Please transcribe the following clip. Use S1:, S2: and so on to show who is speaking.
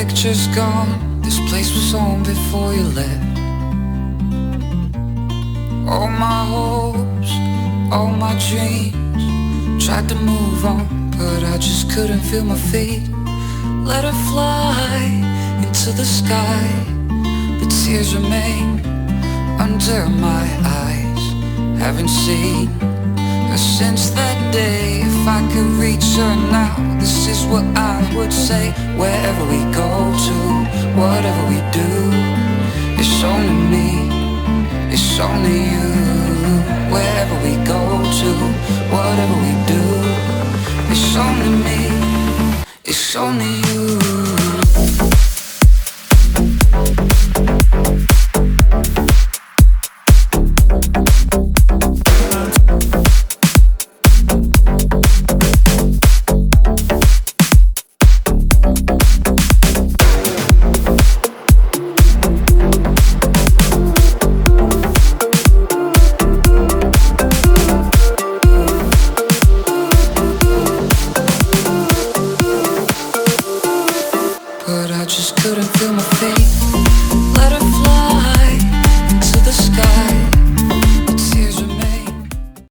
S1: picture's gone. This place was home before you left. All my hopes, all my dreams, tried to move on, but I just couldn't feel my feet. Let her fly into the sky, but tears remain under my eyes. Haven't seen her since that day. If I could reach her now, this is what I would say. Wherever we go to, whatever we do, it's only me, it's only you. Wherever we go to, whatever we do, it's only me, it's only you. But I just couldn't feel my feet. Let her fly